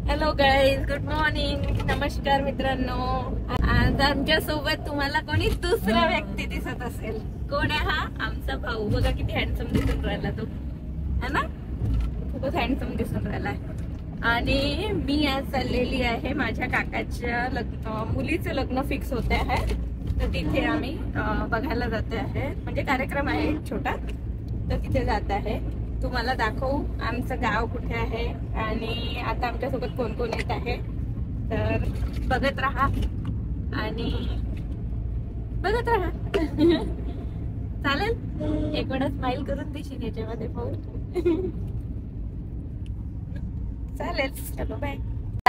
Hello guys, good morning, नमस्कार मित्रांनो. आज आमच्या सोबत तुम्हाला कोणी दुसरा व्यक्ती दिसत असेल. कोण आहे हा? आमचा भाऊ. बघा किती हँडसम दिसून राहिला तो, है ना? खूपच हँडसम दिसून राहिलाय. आणि मी आज चाललेली आहे माझ्या काकाच्या मुलीचं लग्न फिक्स होते आहे, तर तिथे आम्ही बघायला जाते आहे. म्हणजे कार्यक्रम आहे छोटा, तर तिथे जात आहे. तुम्हाला दाखवू आमचं गाव कुठे आहे आणि आता आमच्या सोबत कोण कोण येत आहे. तर बघत राहा आणि बघत राहा. चालेल, एक वेळा स्माइल करून देशील याच्यामध्ये भाऊ? चालेल, चलो बाय.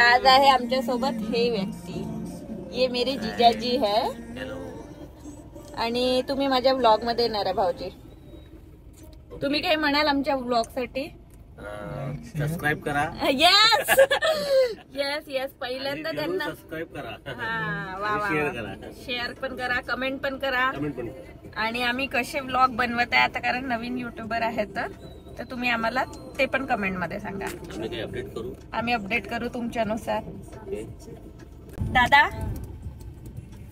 आज आहे आमच्या सोबत हे व्यक्ती, ये मेरे जीजाजी है. आणि तुम्ही माझ्या ब्लॉग मध्ये येणार आहे भाऊजी. तुम्ही काय म्हणाल आमच्या ब्लॉग साठी? सबस्क्राईब करा. येस येस येस, पहिल्यांदा त्यांना सबस्क्राईब करा. शेअर करा, शेअर पण करा, कमेंट पण करा. आणि आम्ही कसे ब्लॉग बनवत आहे आता, कारण नवीन युट्यूबर आहेत, तर तुम्ही आम्हाला ते पण कमेंट मध्ये सांगा. आम्ही अपडेट करू तुमच्यानुसार. दादा,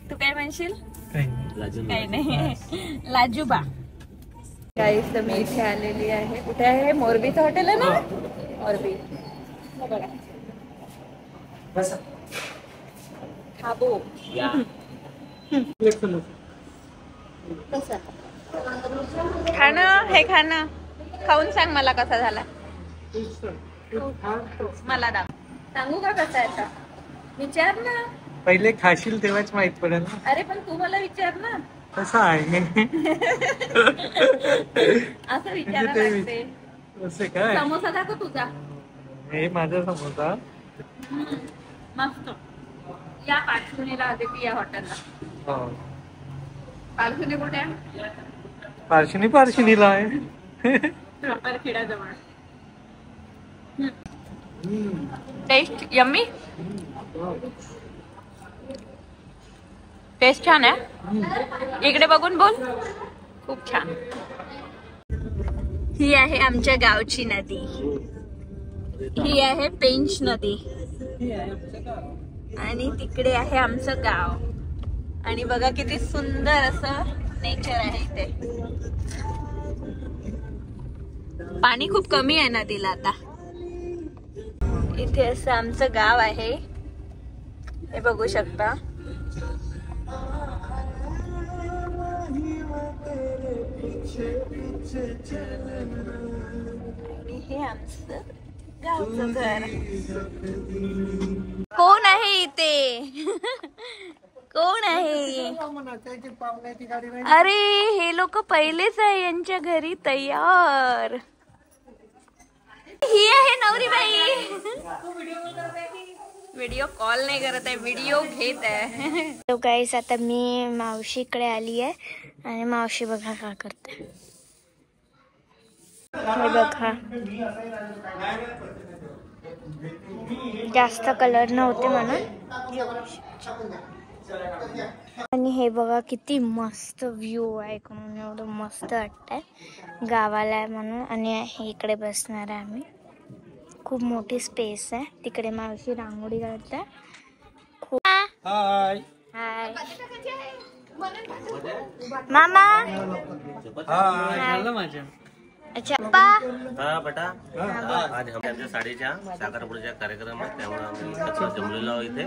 तू काय म्हणशील? काही नाही. लाजूबा गाईस, तर मी इथे आलेली आहे. कुठे आहे? मोरबीचं हॉटेल आहे ना, मोरबी. बघा, खाबो. खाणं हे खाणं खाऊन सांग मला कसा झाला. मला सांगू का कसा आहे आता? विचार ना. पहिले खाशील तेव्हाच माहित पडेल ना. अरे पण तू मला विचार ना. कसं आहे असं विचारायला लागते. असं काय? समोसा दाखव तुझा. हे माझा समोसा मस्त. या पाचशुनीला आधी की या हॉटेलला. पाचशुनी कुठे आहे? पारशिनीला आहे. खेड्याजवळ. Taste yummy. टेस्ट छान आहे. इकडे बघून बोल. खूप छान. ही आहे आमच्या गावची नदी. ही आहे पेंच नदी. आणि तिकडे आहे आमचं गाव. आणि बघा किती सुंदर असं नेचर आहे इथे. पाणी खूप कमी आहे नदीला आता. इथे असं आमचं गाव आहे, हे बघू शकता. आणि हे आमचं गावचं घर. कोण आहे इथे? कोण आहे? अरे हे लोक पहिलेच आहे यांच्या घरी तयार. ही आहे नवरीबाई. व्हिडिओ कॉल नाही करत आहे, व्हिडिओ घेत आहे. तो गाईस, आता मी मावशीकडे आली आहे आणि मावशी बघा काय करते. हे बघा, जास्त कलर नव्हते म्हणून. आणि हे बघा किती मस्त व्ह्यू आहे, म्हणून एवढं मस्त वाटतंय. गावाला आहे म्हणून. आणि इकडे बसणार आहे आम्ही. खूप मोठी स्पेस आहे. तिकडे मावशी रांगोळी काढते. हाय हाय मामा. अच्छा पप्पा. हा बेटा, आज आमच्या साडीच्या साखरपुड्याच्या कार्यक्रम आहे, त्यामुळे आम्ही जमलेलो आहोत इथे.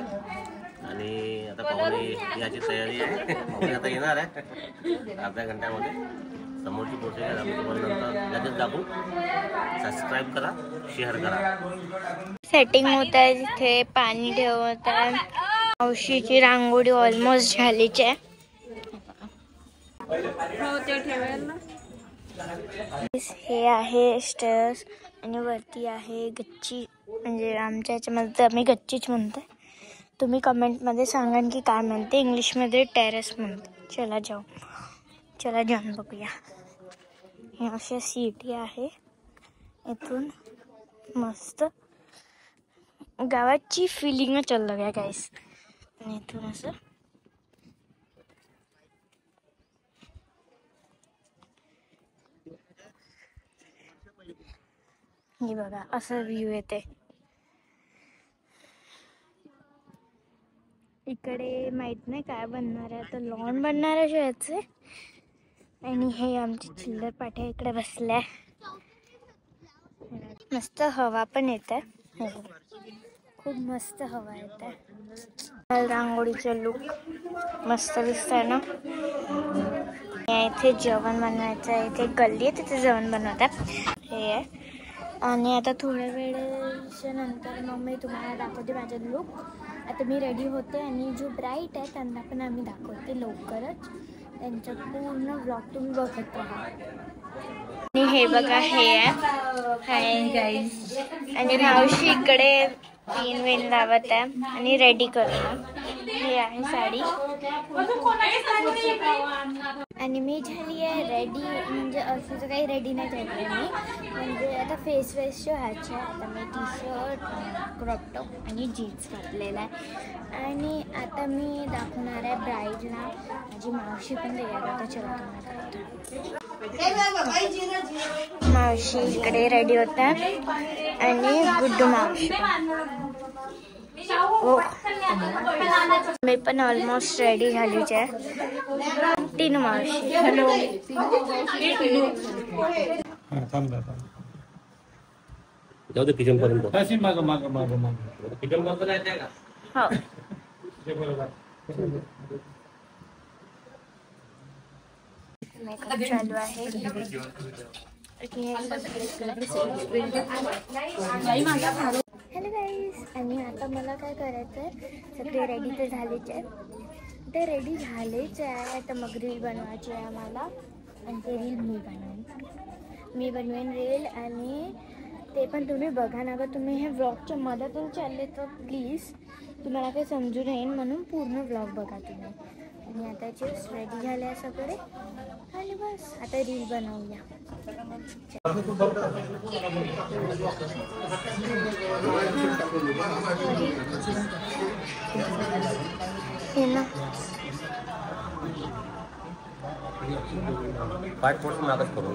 आणि आता पाहुणे याची तयारी आहे. पाहुणे आता येणार आहे अर्ध्या घंट्यामध्ये. समोरची प्रोसेस आम्ही तुम्हाला नंतर लगेच दाखवू. सबस्क्राईब करा, शेअर करा. सेटिंग होत आहे तिथे, पाणी ठेवत आहे. मावशीची रांगोळी ऑलमोस्ट झालीच आहे. हे आहे स्टेअर्स आणि वरती आहे गच्ची. म्हणजे आमच्या ह्याच्यामध्ये आम्ही गच्चीच म्हणतो. तुम्ही कमेंटमध्ये सांगा की काय म्हणते. इंग्लिशमध्ये टेरेस म्हणते. चला जाऊन बघूया. हे अशा सीटी आहे. इथून मस्त गावाची फिलिंगच अलग आहे गाईस. आणि इथून असं हे बघा असं व्ह्यू येते. इकडे माहित नाही काय बनणार आहे, आता लॉन बनणार आहे शाळेचे. आणि हे आमची चिल्लर पाट्या इकडे बसल्या. मस्त हवा पण येत आहे, खूप मस्त हवा येत आहे. रांगोळीचं लुक मस्त दिसत आहे ना. इथे जेवण बनवायचं आहे, इथे गल्ली आहे तिथे जेवण बनवतात हे आहे. आणि आता थोड्या वेळेच्या नंतर मग मी तुम्हाला दाखवते माझा लुक. आता मी रेडी होते आणि जो ब्राईट आहे त्यांना पण आम्ही दाखवते लवकरच. त्यांचं पूर्ण ब्लॉग तुम्ही बघत राहा. आणि हे बघा हे आहे, हाय गाईज. आणि मावशी इकडे पिन विन लावत आहे आणि रेडी करणं. हे आहे साडी. आणि मी झाली आहे रेडी, म्हणजे असं काही रेडी नाही झाली आहे मी, म्हणजे आता फेस व्हायचं आहे. आता मी टी शर्ट, क्रॉप टॉप आणि जीन्स घातलेला आहे. आणि आता मी दाखवणार आहे ब्राईडला. माझी मावशी पण तयार होता. चला तुम्हाला मावशी इकडे रेडी होता आणि गुड्डू मावशी हो. मी पण ऑलमोस्ट रेडी झालीच आहे. टीनू मावशी हॅलो. जाऊ दे किचन पर्यंत. हो मेकअप चालू आहे. Hello guys. आणि आता मला काय करायचं आहे, सगळे रेडी तर झालेच आहे. ते रेडी झालेच आहे. आता मग रील बनवायची आहे आम्हाला. आणि ते रील मी बनवेन रील. आणि ते पण तुम्ही बघा ना. अगर तुम्ही हे व्लॉगच्या मधातून चालले तर प्लीज तुम्हाला काही समजून येईल म्हणून पूर्ण व्लॉग बघा तुम्ही. आणि आता जस्ट रेडी झाले आहे सगळे. आणि बस आता रील बनवूया. हे ना पाठ पोट मागच करू.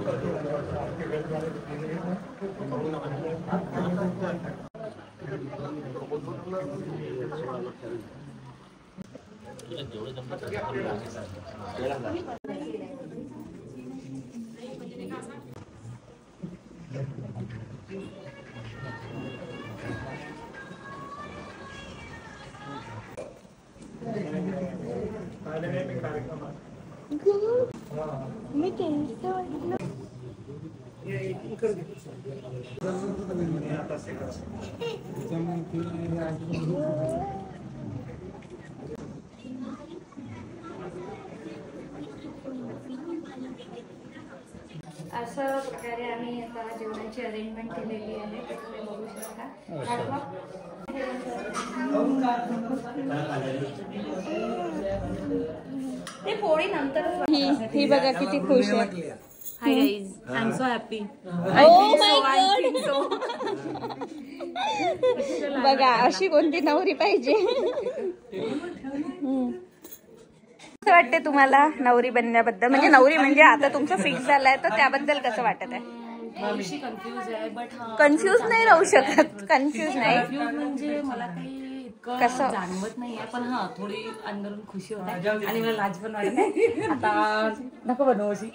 मी टेन्शन वाटलं. अशा प्रकारे आम्ही आता जेवणाची अरेंजमेंट केलेली आहे. ते तुम्ही बघू शकता. ते पोळी नंतर. ही बघा किती खुश आहे. Hi guys, I am so happy. Oh my God. बघा अशी कोणती नवरी पाहिजे. कसं वाटते तुम्हाला नवरी बनण्याबद्दल? म्हणजे नवरी म्हणजे आता तुमचं फिक्स झालंय तर त्याबद्दल कसं वाटत आहे? थोडीशी कन्फ्यूज आहे, बट कन्फ्यूज नाही राहू शकत. कन्फ्यूज नाही म्हणजे मला काही इतकं कसं? जाणवत नाहीये, पण हा थोडी अंदरून खुशी होत आहे. आणि मला लाज पण वाटते. आता नको बनवू अशी.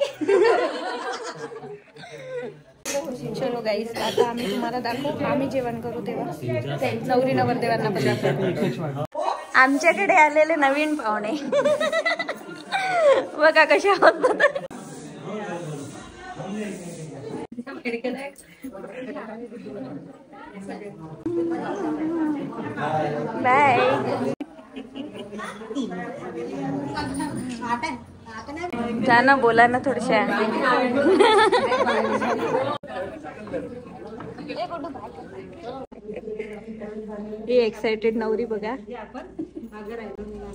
चलो गाईस, आता आम्ही तुम्हाला दाखवू. आम्ही जेवण करू तेव्हा नवरी नवरदेवांना पण दाखवू. आमच्याकडे आलेले नवीन पाहुणे बघा कशा होतात. बाय. जा ना, बोला ना थोडशा. ही एक्साइटेड नवरी बघा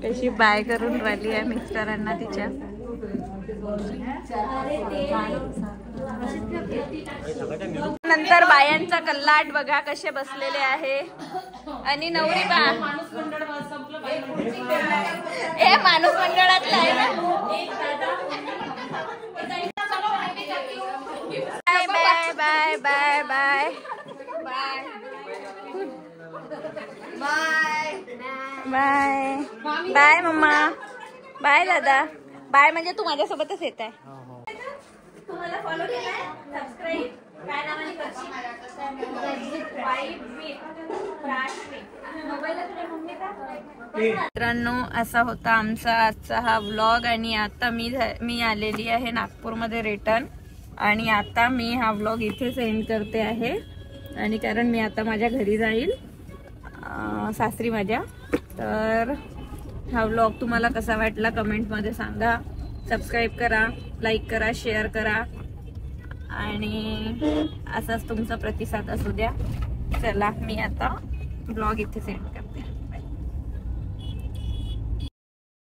कशी बाय करून राहिली आहे मिस्टरांना तिच्या. नंतर बायांचा कल्लाट बघा कसे बसलेले आहे. आणि नवरी बा ए माणूस मंडळातला आहे ना. Bye bye bye bye bye bye bye. Bye bye मम्मा, बाय दादा, बाय म्हणजे तू माझ्यासोबतच येत आहे. तुम्हाला फॉलो केलाय, सबस्क्राईब काय नावाने करशील? मित्रांनो, असा होता आमचा आजचा हा व्लॉग. आणि आता मी आलेली आहे नागपूरमध्ये रिटर्न. आणि आता मी हा व्लॉग इथे सेंड करते आहे. आणि कारण मी आता माझ्या घरी जाईल, सासरी माझ्या. तर हा व्लॉग तुम्हाला कसा वाटला कमेंटमध्ये सांगा. सबस्क्राईब करा, लाईक करा, शेअर करा आणि असाच तुमचा प्रतिसाद असू द्या. चला, मी आता ब्लॉग इथे सेंड करते.